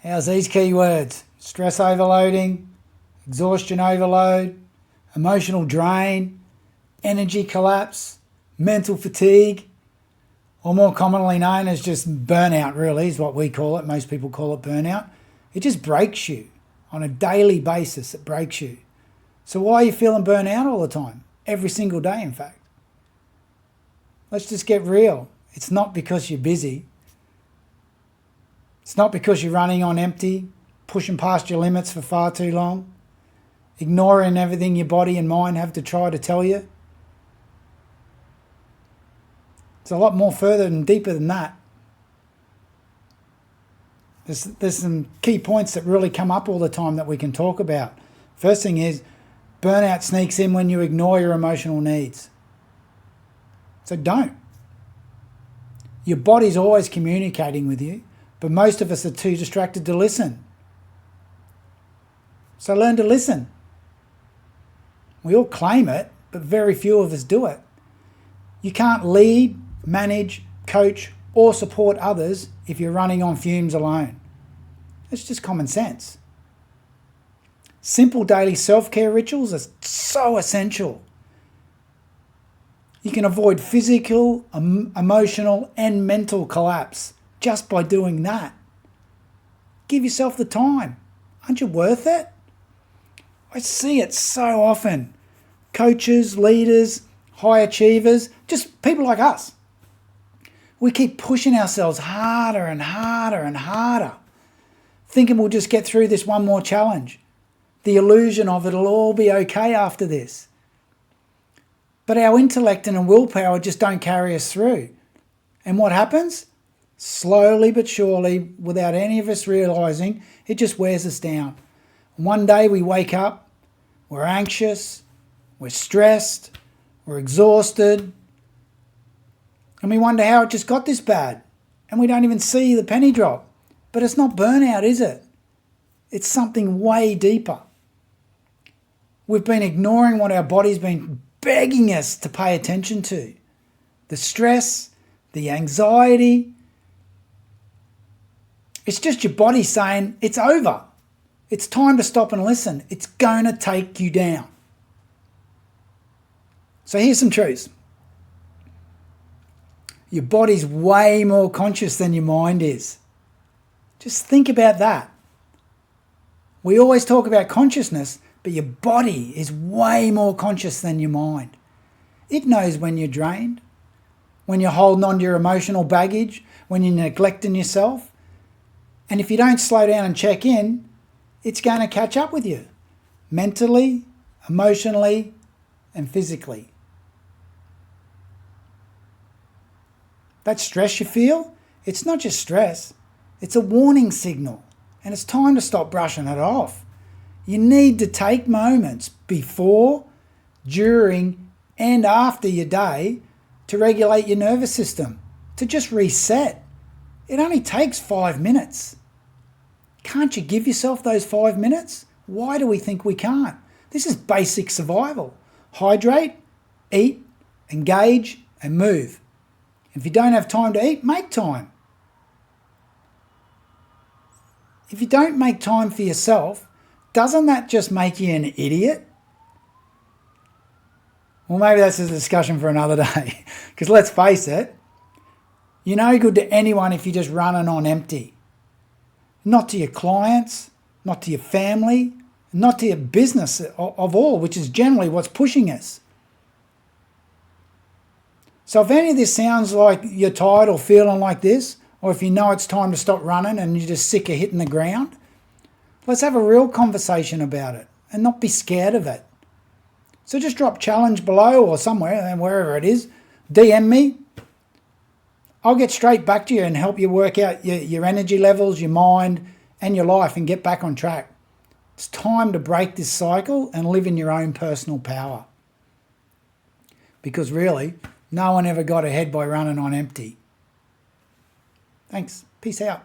How's these keywords? Stress overloading, exhaustion overload, emotional drain, energy collapse, mental fatigue, or more commonly known as just burnout, really, is what we call it. Most people call it burnout. It just breaks you on a daily basis. It breaks you. So why are you feeling burnout all the time? Every single day, in fact. Let's just get real. It's not because you're busy. It's not because you're running on empty, pushing past your limits for far too long, ignoring everything your body and mind have to try to tell you. It's a lot more further and deeper than that. There's some key points that really come up all the time that we can talk about. First thing is, burnout sneaks in when you ignore your emotional needs. So don't. Your body's always communicating with you, but most of us are too distracted to listen. So learn to listen. We all claim it, but very few of us do it. You can't lead, manage, coach, or support others if you're running on fumes alone. It's just common sense. Simple daily self-care rituals are so essential. You can avoid physical, emotional, and mental collapse just by doing that. Give yourself the time. Aren't you worth it? I see it so often. Coaches, leaders, high achievers, just people like us. We keep pushing ourselves harder and harder and harder, thinking we'll just get through this one more challenge. The illusion of it'll all be okay after this. But our intellect and willpower just don't carry us through. And what happens? Slowly but surely, without any of us realising, it just wears us down. One day we wake up, we're anxious, we're stressed, we're exhausted, and we wonder how it just got this bad. And we don't even see the penny drop. But it's not burnout, is it? It's something way deeper. We've been ignoring what our body's been begging us to pay attention to. The stress, the anxiety. It's just your body saying, it's over. It's time to stop and listen. It's going to take you down. So here's some truths. Your body's way more conscious than your mind is. Just think about that. We always talk about consciousness, but your body is way more conscious than your mind. It knows when you're drained, when you're holding on to your emotional baggage, when you're neglecting yourself. And if you don't slow down and check in, it's going to catch up with you, mentally, emotionally, and physically. That stress you feel, it's not just stress, it's a warning signal, and it's time to stop brushing it off. You need to take moments before, during, and after your day to regulate your nervous system, to just reset. It only takes 5 minutes. Can't you give yourself those 5 minutes? Why do we think we can't? This is basic survival. Hydrate, eat, engage, and move. If you don't have time to eat, make time. If you don't make time for yourself, doesn't that just make you an idiot? Well, maybe that's a discussion for another day. Because let's face it, you're no good to anyone if you're just running on empty. Not to your clients, not to your family, not to your business of all, which is generally what's pushing us. So if any of this sounds like you're tired or feeling like this, or if you know it's time to stop running and you're just sick of hitting the ground, let's have a real conversation about it and not be scared of it. So just drop challenge below or somewhere, and wherever it is, DM me. I'll get straight back to you and help you work out your energy levels, your mind, and your life and get back on track. It's time to break this cycle and live in your own personal power. Because really, no one ever got ahead by running on empty. Thanks. Peace out.